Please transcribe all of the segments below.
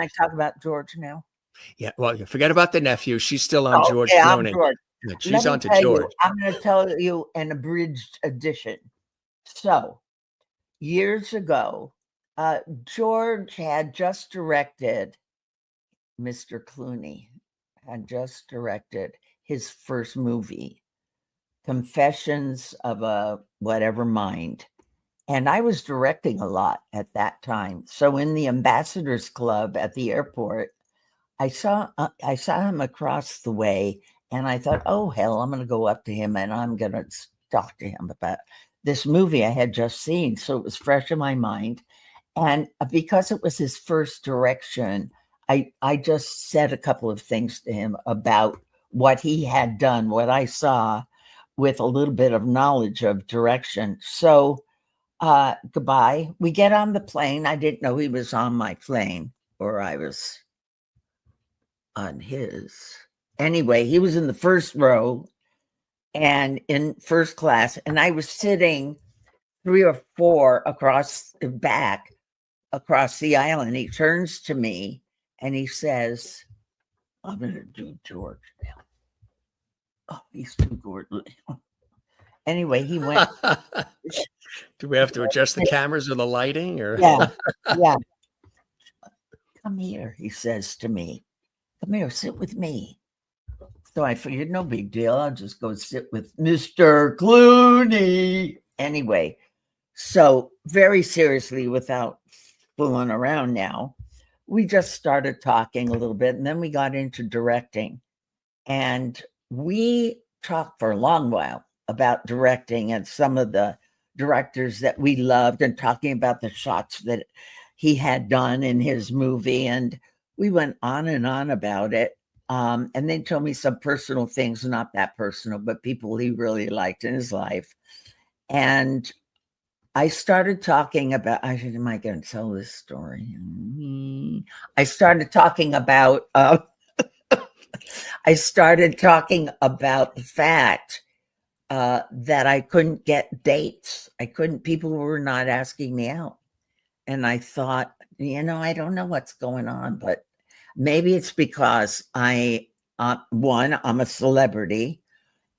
I talk about George now? Yeah, well, forget about the nephew. She's still on George Okay, Clooney. I'm George. She's on to George. I'm going to tell you an abridged edition. So, years ago, George had just directed, Mr. Clooney had just directed his first movie, Confessions of a Whatever Mind. And I was directing a lot at that time. So in the Ambassadors Club at the airport, I saw him across the way, and I thought, oh, hell, I'm going to go up to him and I'm going to talk to him about this movie I had just seen. So it was fresh in my mind. And because it was his first direction, I just said a couple of things to him about what he had done, what I saw, with a little bit of knowledge of direction. So goodbye. We get on the plane. I didn't know he was on my plane, or I was on his. Anyway, he was in the first row and in first class, and I was sitting 3 or 4 across the back, across the aisle, and he turns to me and he says, I'm going to do George now. Oh, he's too gorgeous. Anyway, he went. Do we have to adjust the cameras or the lighting? Or yeah. Come here, he says to me. Come here, sit with me. So I figured, no big deal. I'll just go sit with Mr. Clooney. Anyway, so very seriously, without fooling around now, we just started talking a little bit, and then we got into directing. And we talked for a long while about directing and some of the directors that we loved, and talking about the shots that he had done in his movie. And we went on and on about it. And they told me some personal things, not that personal, but people he really liked in his life. And I started talking about, am I going to tell this story? I started talking about, the fact that I couldn't get dates. People were not asking me out. And I thought, I don't know what's going on, but maybe it's because I'm a celebrity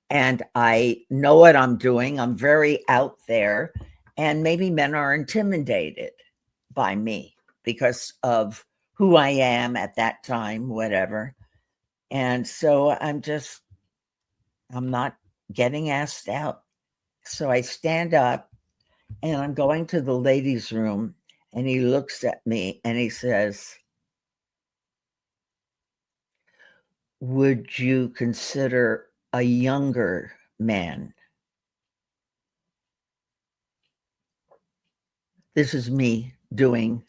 and I know what I'm doing. I'm very out there, and maybe men are intimidated by me because of who I am at that time, whatever. And so I'm not getting asked out. So I stand up and I'm going to the ladies' room, and he looks at me and he says, would you consider a younger man? This is me doing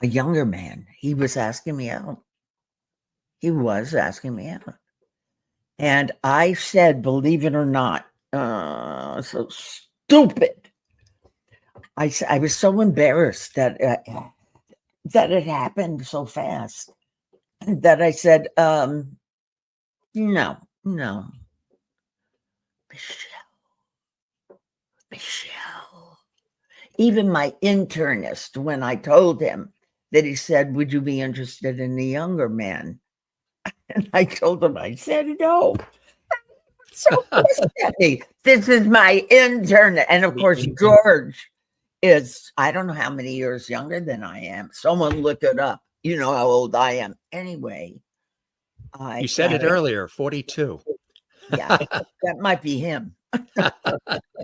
a younger man. He was asking me out. And I said, believe it or not, so stupid. I was so embarrassed that it happened so fast that I said, no. Michele. Even my internist, when I told him that, he said, would you be interested in a younger man? And I told him, I said, no. So this is my intern. And of course, George is, I don't know how many years younger than I am. Someone look it up. You know how old I am. Anyway. You said it earlier, 42. Yeah, that might be him.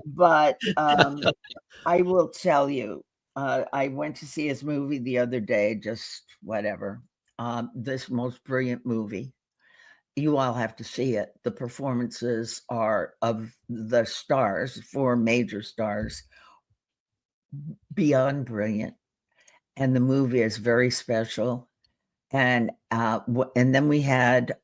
But I will tell you, I went to see his movie the other day, just whatever. This most brilliant movie. You all have to see it. The performances are of the stars, 4 major stars, beyond brilliant. And the movie is very special. And then we had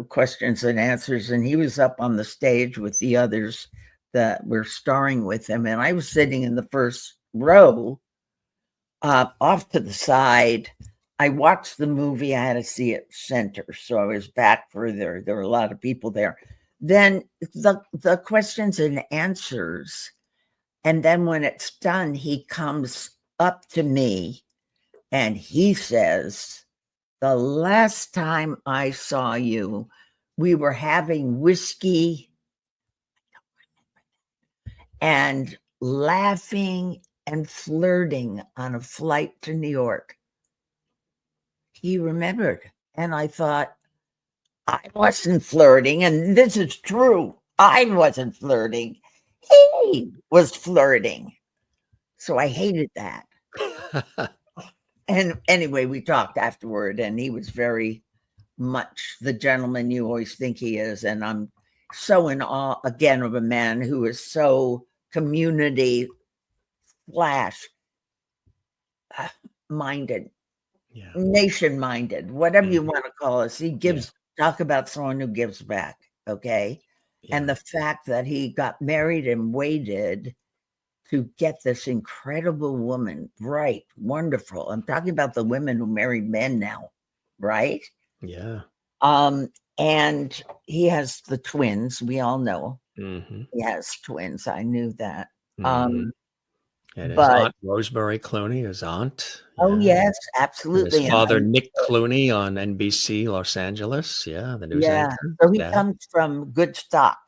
questions and answers, and he was up on the stage with the others that were starring with him. And I was sitting in the first row, off to the side. I watched the movie. I had to see it center, so I was back further. There were a lot of people there. Then the questions and answers, And then when it's done, he comes up to me and he says, the last time I saw you, we were having whiskey and laughing and flirting on a flight to New York. He remembered. And I thought, I wasn't flirting. And this is true. I wasn't flirting. He was flirting. So I hated that. And anyway, we talked afterward, and he was very much the gentleman you always think he is. And I'm so in awe again of a man who is so community minded, Yeah. nation minded, whatever you Mhm. want to call us. He gives, talk about someone who gives back. Okay. And Yeah. the fact that he got married and waited to get this incredible woman, bright, wonderful. I'm talking about the women who marry men now, right? Yeah. And he has the twins. We all know Mhm. he has twins. I knew that. Mhm. And his But aunt, Rosemary Clooney, his aunt. oh Yeah. yes, And his absolutely. And father, Nick Clooney, on NBC Los Angeles. Yeah, the news yeah, anchor. so he Dad. comes from good stock.